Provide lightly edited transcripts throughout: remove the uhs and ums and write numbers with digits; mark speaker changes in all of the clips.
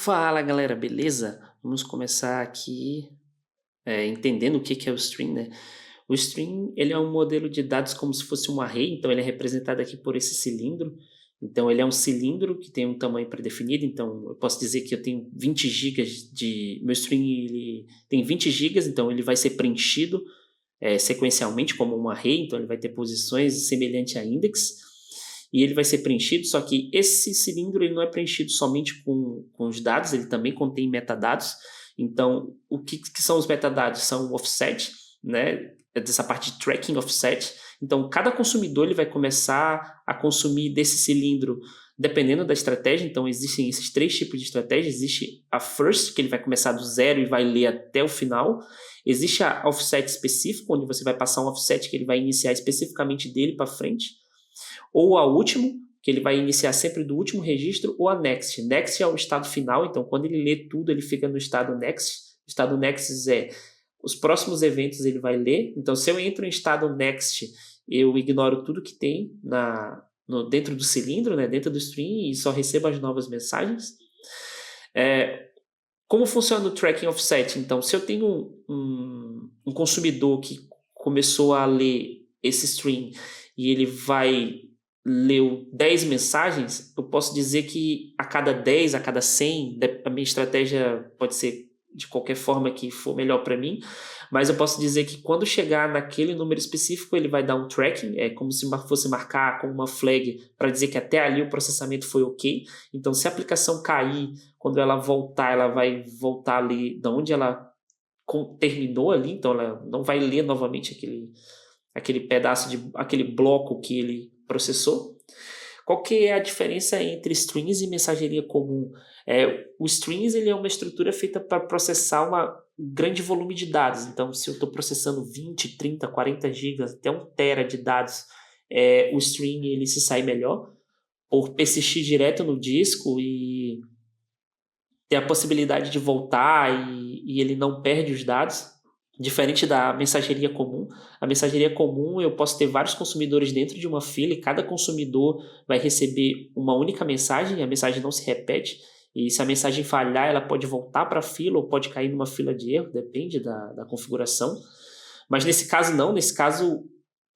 Speaker 1: Fala galera, beleza? Vamos começar aqui entendendo o que é o string, né? O string ele é um modelo de dados como se fosse um array, então ele é representado aqui por esse cilindro. Então ele é um cilindro que tem um tamanho pré-definido, então eu posso dizer que eu tenho 20 gigas de... Meu string ele tem 20 gigas, então ele vai ser preenchido sequencialmente como um array, então ele vai ter posições semelhante a index, e ele vai ser preenchido, só que esse cilindro ele não é preenchido somente com os dados, ele também contém metadados. Então, o que são os metadados? São o offset, né? Dessa parte de tracking offset. Então, cada consumidor ele vai começar a consumir desse cilindro dependendo da estratégia. Então, existem esses três tipos de estratégia. Existe a first, que ele vai começar do zero e vai ler até o final. Existe a offset específica, onde você vai passar um offset que ele vai iniciar especificamente dele para frente, ou a último, que ele vai iniciar sempre do último registro, ou a next. Next é o estado final, então quando ele lê tudo, ele fica no estado next. O estado next é os próximos eventos ele vai ler. Então, se eu entro em estado next, eu ignoro tudo que tem dentro do cilindro, né, dentro do string, e só recebo as novas mensagens. Como funciona o tracking offset? Então, se eu tenho um consumidor que começou a ler esse string e ele vai leu 10 mensagens, eu posso dizer que a cada 10, a cada 100, a minha estratégia pode ser de qualquer forma que for melhor para mim, mas eu posso dizer que quando chegar naquele número específico, ele vai dar um tracking, é como se fosse marcar com uma flag para dizer que até ali o processamento foi ok. Então, se a aplicação cair, quando ela voltar, ela vai voltar ali de onde ela terminou ali, então ela não vai ler novamente aquele pedaço aquele bloco que ele processou. Qual que é a diferença entre strings e mensageria comum? O strings ele é uma estrutura feita para processar um grande volume de dados. Então, se eu estou processando 20, 30, 40 gigas, até 1 tera de dados, o string ele se sai melhor por persistir direto no disco e ter a possibilidade de voltar e ele não perde os dados. Diferente da mensageria comum. A mensageria comum eu posso ter vários consumidores dentro de uma fila e cada consumidor vai receber uma única mensagem, a mensagem não se repete, e se a mensagem falhar ela pode voltar para a fila ou pode cair numa fila de erro, depende da configuração. Mas nesse caso não, nesse caso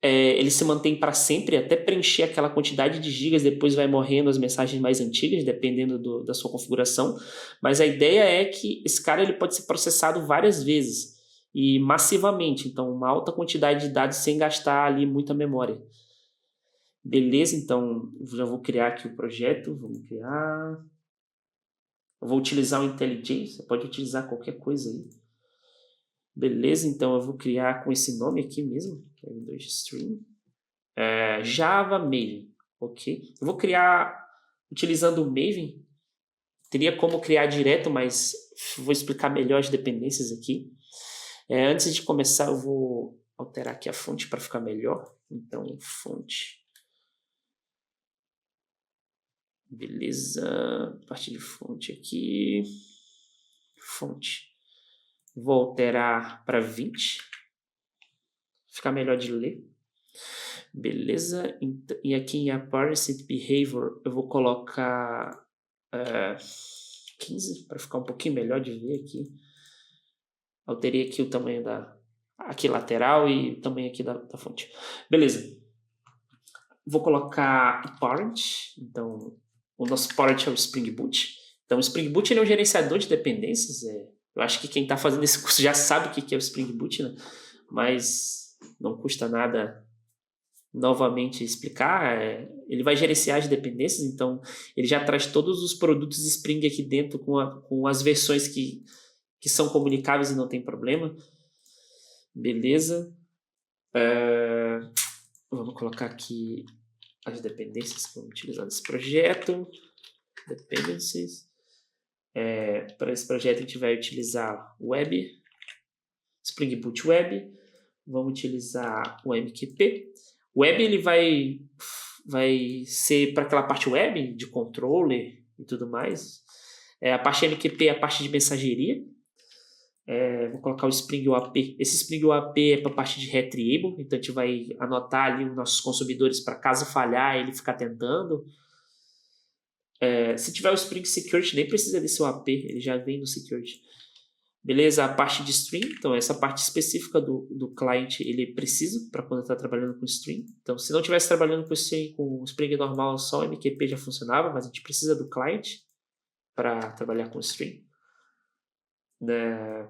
Speaker 1: ele se mantém para sempre até preencher aquela quantidade de gigas, depois vai morrendo as mensagens mais antigas, dependendo da sua configuração. Mas a ideia é que esse cara ele pode ser processado várias vezes e massivamente, então uma alta quantidade de dados sem gastar ali muita memória. Beleza, então já vou criar aqui o projeto, vamos criar. Eu vou utilizar o IntelliJ, você pode utilizar qualquer coisa aí. Beleza, então eu vou criar com esse nome aqui mesmo, string, Java Maven, ok? Eu vou criar utilizando o Maven, teria como criar direto, mas vou explicar melhor as dependências aqui. Antes de começar, eu vou alterar aqui a fonte para ficar melhor. Então, fonte. Beleza. Parte de fonte aqui. Fonte. Vou alterar para 20. Ficar melhor de ler. Beleza. E aqui em Apparent Behavior, eu vou colocar 15 para ficar um pouquinho melhor de ver aqui. Alterei aqui o tamanho aqui lateral e o tamanho aqui da fonte. Beleza. Vou colocar o parent. Então, o nosso parent é o Spring Boot. Então, o Spring Boot ele é um gerenciador de dependências. Eu acho que quem está fazendo esse curso já sabe o que é o Spring Boot, né? Mas não custa nada novamente explicar. Ele vai gerenciar as dependências, então ele já traz todos os produtos Spring aqui dentro com as versões que são comunicáveis e não tem problema. Beleza. Vamos colocar aqui as dependências que vamos utilizar nesse projeto. Dependencies. Para esse projeto a gente vai utilizar Web, Spring Boot Web. Vamos utilizar o MQP. O Web ele vai ser para aquela parte web, de controller e tudo mais. A parte MQP é a parte de mensageria. Vou colocar o Spring UAP. Esse Spring UAP é para a parte de Retriable, então a gente vai anotar ali os nossos consumidores para caso falhar ele ficar tentando. Se tiver o Spring Security, nem precisa desse OAP, ele já vem no Security. Beleza? A parte de stream, então essa parte específica do client, ele precisa para quando está trabalhando com stream. Então, se não estivesse trabalhando com stream, com Spring normal, só o MQP já funcionava, mas a gente precisa do client para trabalhar com stream. Né?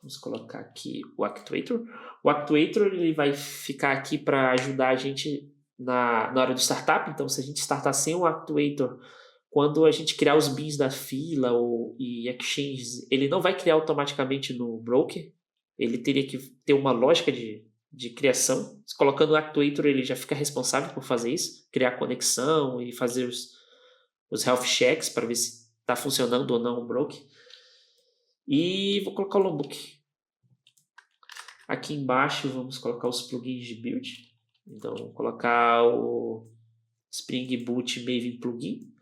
Speaker 1: Vamos colocar aqui o Actuator. O Actuator ele vai ficar aqui para ajudar a gente na hora do startup. Então, se a gente startar sem o Actuator, quando a gente criar os bins da fila e exchanges, ele não vai criar automaticamente no broker. Ele teria que ter uma lógica de criação. Colocando o Actuator, ele já fica responsável por fazer isso, criar conexão e fazer os health checks para ver se está funcionando ou não o broker. E vou colocar o Logbook. Aqui embaixo vamos colocar os plugins de build. Então, vou colocar o Spring Boot Maven Plugin.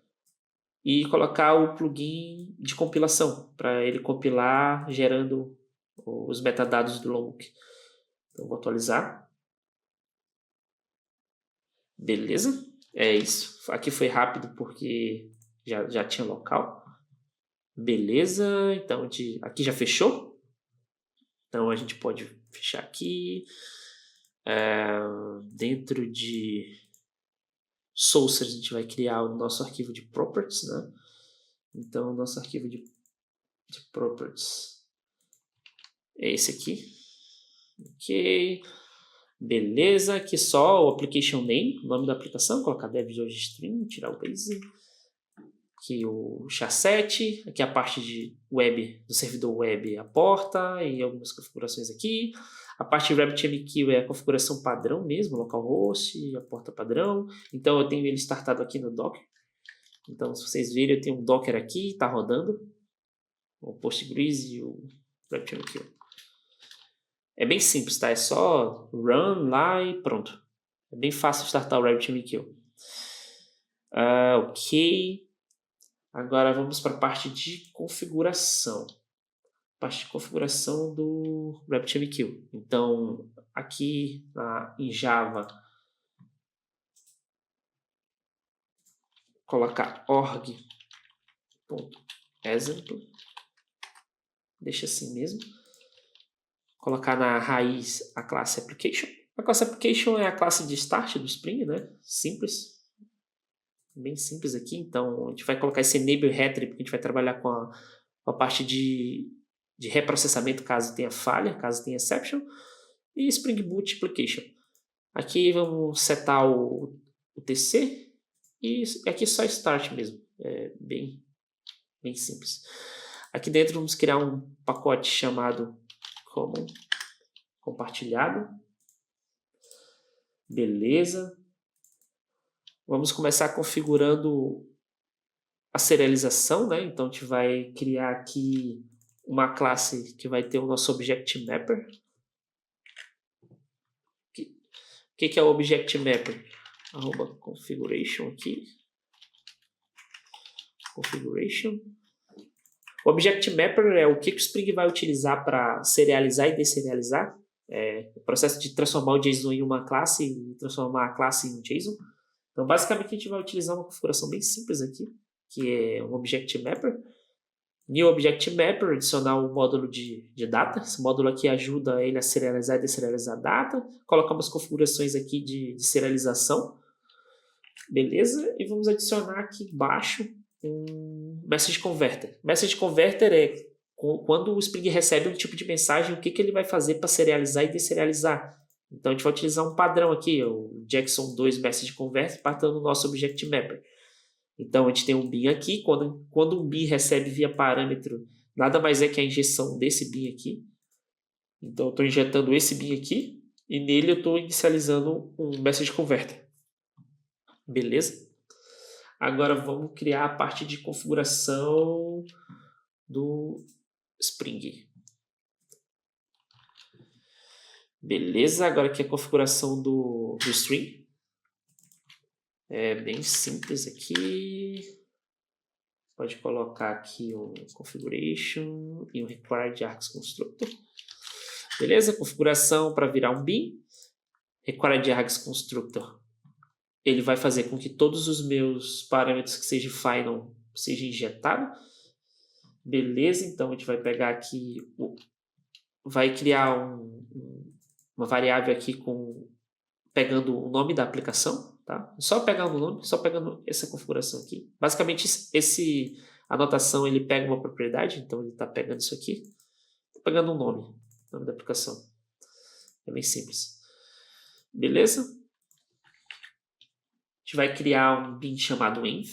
Speaker 1: E colocar o plugin de compilação, para ele compilar gerando os metadados do Logbook. Então, vou atualizar. Beleza? É isso. Aqui foi rápido porque já tinha local. Beleza. Então, aqui já fechou. Então, a gente pode fechar aqui. Dentro de Sources, a gente vai criar o nosso arquivo de properties, né? Então, o nosso arquivo de properties é esse aqui. Ok. Beleza. Aqui só o application name, o nome da aplicação, colocar dev.string, tirar o base. Aqui o SHA-7, aqui a parte de web, do servidor web, a porta e algumas configurações aqui. A parte de RabbitMQ é a configuração padrão mesmo, localhost, a porta padrão. Então eu tenho ele startado aqui no Docker. Então se vocês verem, eu tenho um Docker aqui, está rodando. O Postgres e o RabbitMQ. É bem simples, tá? É só run lá e pronto. É bem fácil startar o RabbitMQ. Ok. Agora vamos para a parte de configuração. Parte de configuração do RabbitMQ. Então, aqui em Java, colocar org.example. Deixa assim mesmo. Colocar na raiz a classe application. A classe application é a classe de start do Spring, né? Simples. Bem simples aqui. Então, a gente vai colocar esse enable header, porque a gente vai trabalhar com a parte de reprocessamento caso tenha falha, caso tenha exception, e Spring Boot Application. Aqui vamos setar o TC e aqui só Start mesmo, é bem simples. Aqui dentro vamos criar um pacote chamado Common, compartilhado. Beleza. Vamos começar configurando a serialização, né? Então a gente vai criar aqui uma classe que vai ter o nosso Object Mapper. O que é o Object Mapper? @configuration aqui. Configuration. O Object Mapper é o que o Spring vai utilizar para serializar e deserializar. O processo de transformar o JSON em uma classe e transformar a classe em um JSON. Então, basicamente, a gente vai utilizar uma configuração bem simples aqui, que é um Object Mapper. New Object Mapper, adicionar um módulo de data. Esse módulo aqui ajuda ele a serializar e deserializar a data. Colocar umas configurações aqui de serialização. Beleza? E vamos adicionar aqui embaixo um Message Converter. Message Converter é quando o Spring recebe um tipo de mensagem, o que ele vai fazer para serializar e deserializar. Então, a gente vai utilizar um padrão aqui, o Jackson 2 Message Converter, partindo do nosso Object Mapper. Então, a gente tem um bin aqui. Quando um bin recebe via parâmetro, nada mais é que a injeção desse bin aqui. Então, eu estou injetando esse bin aqui e nele eu estou inicializando um Message Converter. Beleza? Agora, vamos criar a parte de configuração do Spring. Beleza? Agora aqui a configuração do string. É bem simples aqui. Pode colocar aqui um configuration e um required args constructor. Beleza? Configuração para virar um bin. Required args constructor ele vai fazer com que todos os meus parâmetros que seja final seja injetado. Beleza, então a gente vai pegar aqui, vai criar uma variável aqui pegando o nome da aplicação, tá? Só pegando o nome, só pegando essa configuração aqui. Basicamente, a anotação ele pega uma propriedade, então ele está pegando isso aqui, pegando um nome da aplicação. É bem simples. Beleza? A gente vai criar um bin chamado env.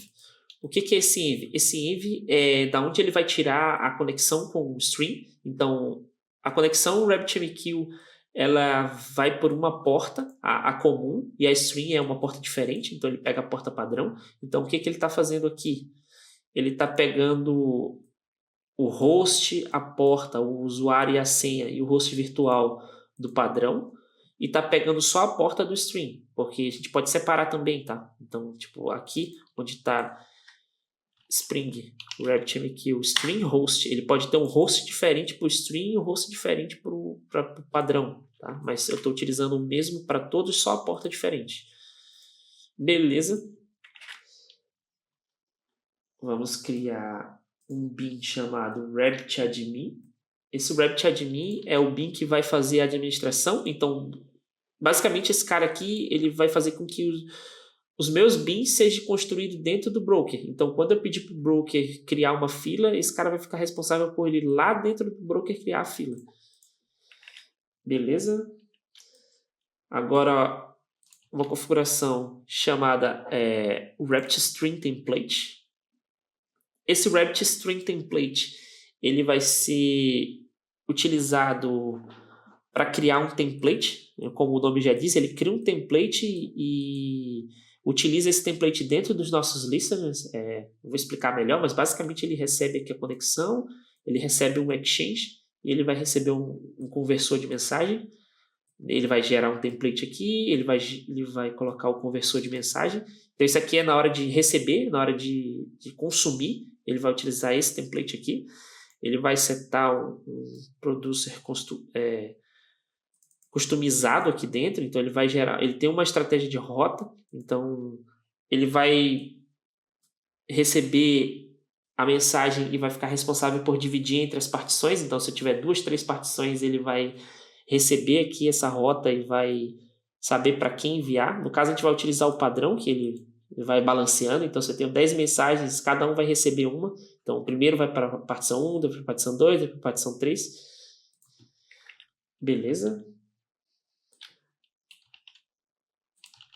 Speaker 1: O que é esse env? Esse env é da onde ele vai tirar a conexão com o stream. Então, a conexão RabbitMQ ela vai por uma porta, a comum, e a stream é uma porta diferente, então ele pega a porta padrão. Então, o que ele está fazendo aqui? Ele está pegando o host, a porta, o usuário e a senha, e o host virtual do padrão, e está pegando só a porta do stream, porque a gente pode separar também, tá? Então, tipo, aqui, onde está Spring RabbitMQ Stream Host, ele pode ter um host diferente para o stream e um host diferente para o padrão, tá? Mas eu estou utilizando o mesmo para todos, só a porta diferente. Beleza. Vamos criar um bin chamado RabbitAdmin. Esse RabbitAdmin é o bin que vai fazer a administração. Então, basicamente, esse cara aqui ele vai fazer com que os meus bins sejam construídos dentro do broker. Então, quando eu pedir para o broker criar uma fila, esse cara vai ficar responsável por ele lá dentro do broker criar a fila. Beleza? Agora, uma configuração chamada RabbitString Template. Esse RabbitString Template ele vai ser utilizado para criar um template, como o nome já diz, ele cria um template e utiliza esse template dentro dos nossos listeners. Vou explicar melhor, mas basicamente ele recebe aqui a conexão, ele recebe um exchange e ele vai receber um conversor de mensagem. Ele vai gerar um template aqui, ele vai colocar o conversor de mensagem. Então isso aqui é na hora de receber, na hora de consumir, ele vai utilizar esse template aqui. Ele vai setar um producer customizado aqui dentro, então ele vai gerar, ele tem uma estratégia de rota, então ele vai receber a mensagem e vai ficar responsável por dividir entre as partições. Então se eu tiver 2, 3 partições, ele vai receber aqui essa rota e vai saber para quem enviar. No caso a gente vai utilizar o padrão que ele vai balanceando, então se eu tenho 10 mensagens, cada um vai receber uma. Então o primeiro vai para a partição 1, depois para a partição 2, depois para a partição 3. Beleza?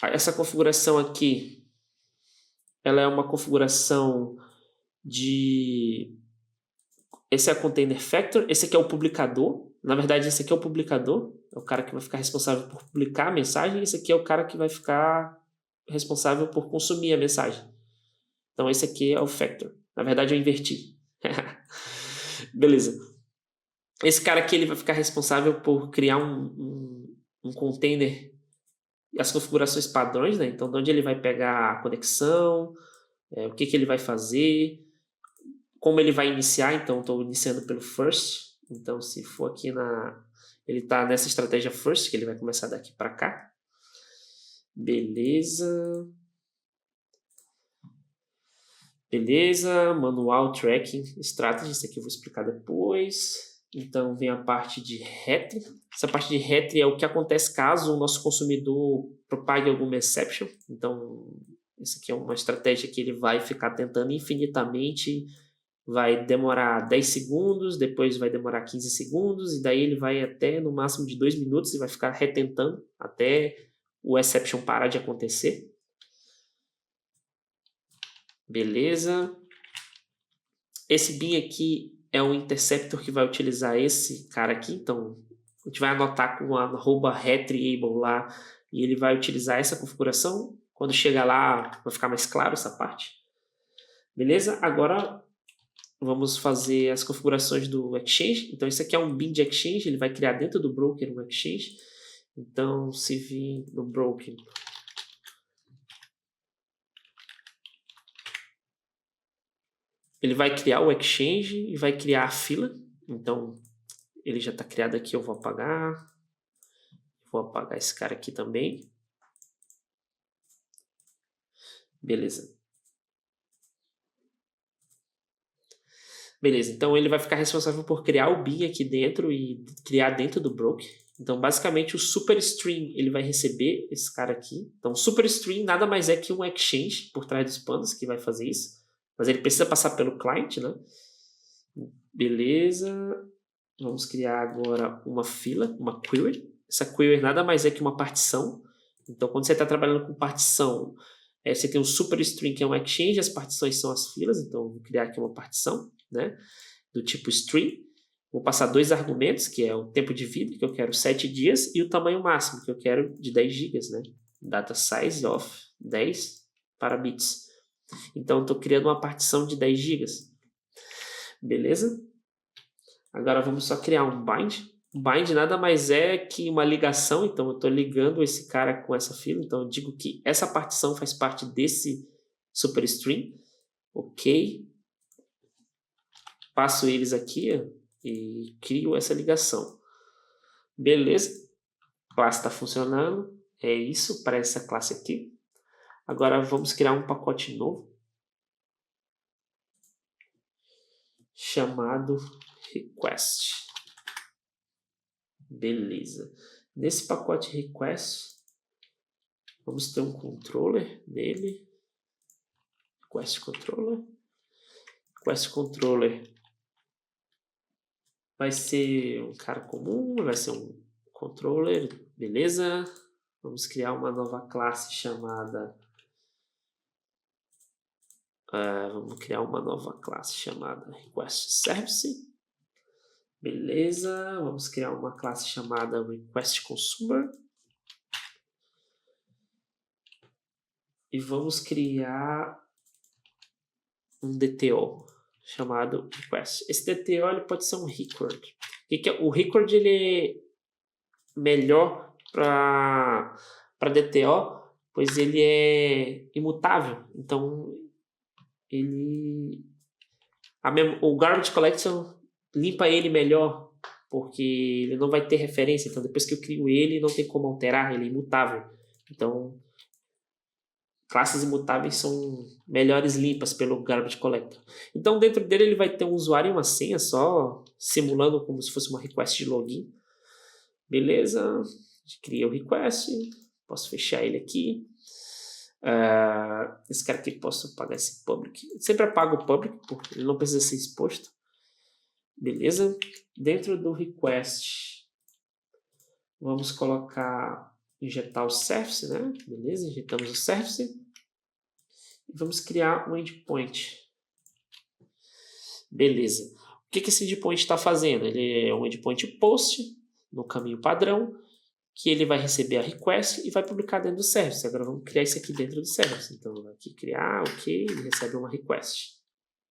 Speaker 1: Essa configuração aqui, ela é uma configuração esse é o container factor, esse aqui é o publicador. Na verdade, esse aqui é o publicador, é o cara que vai ficar responsável por publicar a mensagem, e esse aqui é o cara que vai ficar responsável por consumir a mensagem. Então, esse aqui é o factor. Na verdade, eu inverti. Beleza. Esse cara aqui ele vai ficar responsável por criar um container e as configurações padrões, né? Então, de onde ele vai pegar a conexão, o que ele vai fazer, como ele vai iniciar. Então, estou iniciando pelo first. Então, se for aqui ele está nessa estratégia first, que ele vai começar daqui para cá. Beleza. Beleza. Manual Tracking Strategy. Isso aqui eu vou explicar depois. Então, vem a parte de retry. Essa parte de retry é o que acontece caso o nosso consumidor propague alguma exception. Então, isso aqui é uma estratégia que ele vai ficar tentando infinitamente. Vai demorar 10 segundos, depois vai demorar 15 segundos, e daí ele vai até no máximo de 2 minutos e vai ficar retentando até o exception parar de acontecer. Beleza. Esse bin aqui é um interceptor que vai utilizar esse cara aqui, então a gente vai anotar com a @retriable lá e ele vai utilizar essa configuração. Quando chegar lá vai ficar mais claro essa parte. Beleza? Agora vamos fazer as configurações do Exchange. Então, isso aqui é um bin de Exchange. Ele vai criar dentro do broker um Exchange. Então, se vir no broker, ele vai criar o Exchange e vai criar a fila. Então, ele já está criado aqui. Eu vou apagar. Vou apagar esse cara aqui também. Beleza. Beleza, então ele vai ficar responsável por criar o bin aqui dentro e criar dentro do broke. Então, basicamente, o superstring ele vai receber esse cara aqui. Então, o superstring nada mais é que um exchange por trás dos panos que vai fazer isso. Mas ele precisa passar pelo client, né? Beleza. Vamos criar agora uma fila, uma query. Essa query nada mais é que uma partição. Então, quando você está trabalhando com partição, você tem um superstring que é um exchange, as partições são as filas. Então, eu vou criar aqui uma partição, né? Do tipo string. Vou passar 2 argumentos, que é o tempo de vida, que eu quero 7 dias, e o tamanho máximo, que eu quero de 10 GB, né? Data size of 10 para bits. Então, eu estou criando uma partição de 10 GB. Beleza? Agora, vamos só criar um bind. Um bind nada mais é que uma ligação. Então, eu estou ligando esse cara com essa fila. Então, eu digo que essa partição faz parte desse superstring. Ok. Passo eles aqui, ó, e crio essa ligação. Beleza. A classe está funcionando. É isso para essa classe aqui. Agora vamos criar um pacote novo chamado request. Beleza. Nesse pacote request, vamos ter um controller nele. Request controller. Request controller vai ser um cara comum, vai ser um controller, beleza? Vamos criar uma nova classe chamada... vamos criar uma nova classe chamada Request Service. Beleza, vamos criar uma classe chamada Request Consumer. E vamos criar um DTO chamado Request. Esse DTO ele pode ser um record. O record ele é melhor para DTO, pois ele é imutável. Então, o Garbage Collection limpa ele melhor, porque ele não vai ter referência. Então, depois que eu crio ele, não tem como alterar, ele é imutável. Então, classes imutáveis são melhores limpas pelo Garbage Collector. Então, dentro dele, ele vai ter um usuário e uma senha só, simulando como se fosse uma request de login. Beleza, criei o request, posso fechar ele aqui. Esse cara aqui, posso apagar esse public. Eu sempre apago o public, porque ele não precisa ser exposto. Beleza, dentro do request, vamos injetar o service, né? Beleza, injetamos o service. E vamos criar um endpoint. Beleza. O que esse endpoint está fazendo? Ele é um endpoint post no caminho padrão, que ele vai receber a request e vai publicar dentro do service. Agora vamos criar isso aqui dentro do service. Então, aqui criar, ok, ele recebe uma request.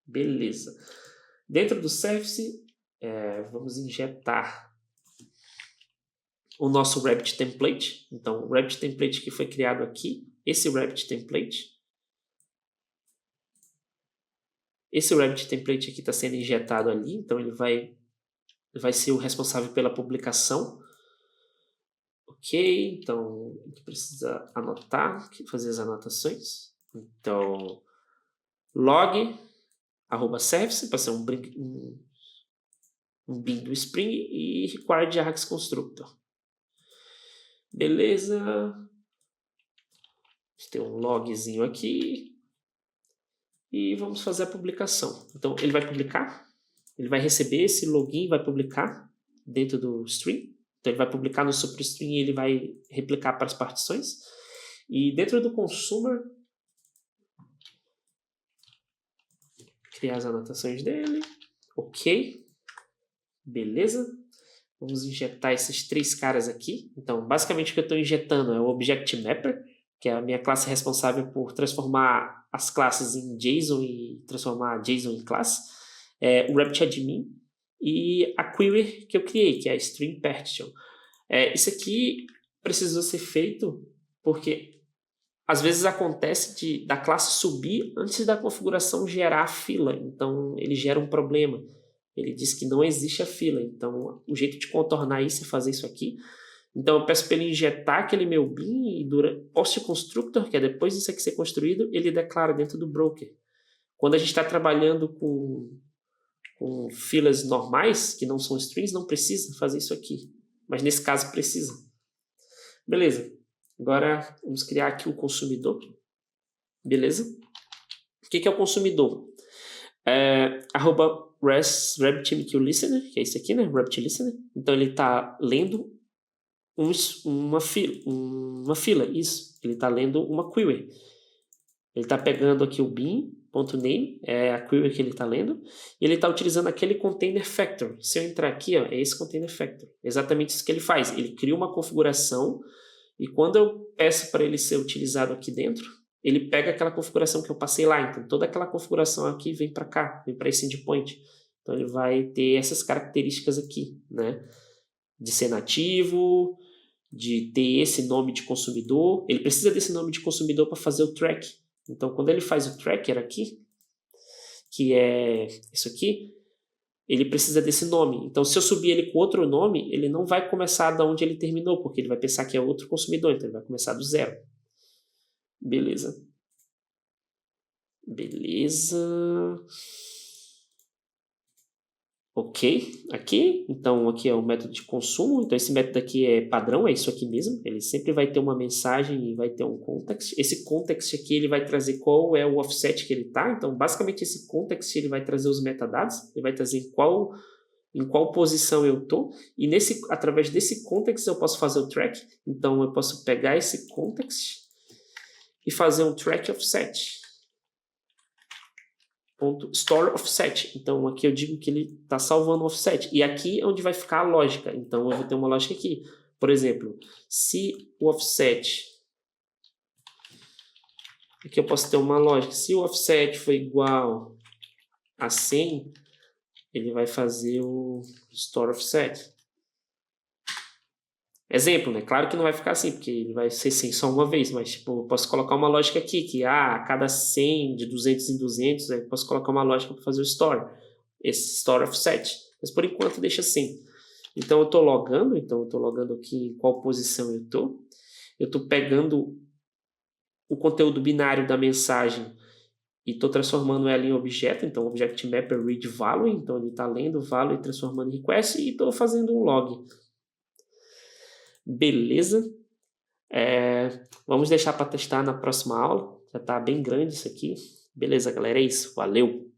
Speaker 1: Beleza. Dentro do service, vamos injetar o nosso Rabbit template. Então, o Rabbit template que foi criado aqui, esse Rabbit template aqui está sendo injetado ali, então ele vai ser o responsável pela publicação. Ok, então a gente precisa anotar, fazer as anotações. Então, log @service para ser um bin do Spring e required Ajax constructor. Beleza. Tem um logzinho aqui. E vamos fazer a publicação. Então, ele vai publicar. Ele vai receber esse login e vai publicar dentro do string. Então, ele vai publicar no superstring e ele vai replicar para as partições. E dentro do consumer, criar as anotações dele. Ok. Beleza. Vamos injetar esses 3 caras aqui. Então, basicamente o que eu estou injetando é o Object Mapper, que é a minha classe responsável por transformar as classes em JSON e transformar JSON em classe. O RabbitAdmin e a query que eu criei, que é a String Partition. Isso aqui precisou ser feito porque às vezes acontece da classe subir antes da configuração gerar a fila. Então, ele gera um problema. Ele diz que não existe a fila. Então, o jeito de contornar isso é fazer isso aqui. Então eu peço para ele injetar aquele meu bin e post-constructor, que é depois disso aqui ser construído, ele declara dentro do broker. Quando a gente está trabalhando com filas normais, que não são strings, não precisa fazer isso aqui. Mas nesse caso precisa. Beleza. Agora vamos criar aqui o consumidor. Beleza? O que é o consumidor? @RabbitMQListener, que é esse aqui, né? RabbitListener. Então ele está lendo uma fila, isso. Ele está lendo uma query. Ele está pegando aqui o bin.name, é a query que ele está lendo, e ele está utilizando aquele container factor. Se eu entrar aqui, ó, é esse container factor. Exatamente isso que ele faz. Ele cria uma configuração, e quando eu peço para ele ser utilizado aqui dentro, ele pega aquela configuração que eu passei lá. Então, toda aquela configuração aqui vem para cá, vem para esse endpoint. Então, ele vai ter essas características aqui, né? De ser nativo, de ter esse nome de consumidor. Ele precisa desse nome de consumidor para fazer o track. Então, quando ele faz o tracker aqui, que é isso aqui, ele precisa desse nome. Então, se eu subir ele com outro nome, ele não vai começar da onde ele terminou, porque ele vai pensar que é outro consumidor, então ele vai começar do zero. Beleza. Ok, aqui, então aqui é o método de consumo, então esse método aqui é padrão, é isso aqui mesmo, ele sempre vai ter uma mensagem e vai ter um context. Esse context aqui ele vai trazer qual é o offset que ele está, então basicamente esse context ele vai trazer os metadados, ele vai trazer em qual posição eu estou, e através desse context eu posso fazer o track, então eu posso pegar esse context e fazer um track offset. .store offset. Então aqui eu digo que ele está salvando o offset. E aqui é onde vai ficar a lógica. Então eu vou ter uma lógica aqui. Por exemplo, se o offset... Aqui eu posso ter uma lógica. Se o offset for igual a 100, ele vai fazer o store offset. Exemplo, né? Claro que não vai ficar assim, porque ele vai ser 100 só uma vez, mas tipo, eu posso colocar uma lógica aqui, que a cada 100, de 200 em 200, eu posso colocar uma lógica para fazer o store, esse store offset. Mas por enquanto deixa assim. Então eu estou logando aqui em qual posição eu estou pegando o conteúdo binário da mensagem e estou transformando ela em objeto, então object mapper read value, então ele está lendo value e transformando em request, e estou fazendo um log. Beleza? Vamos deixar para testar na próxima aula. Já está bem grande isso aqui. Beleza, galera? É isso. Valeu!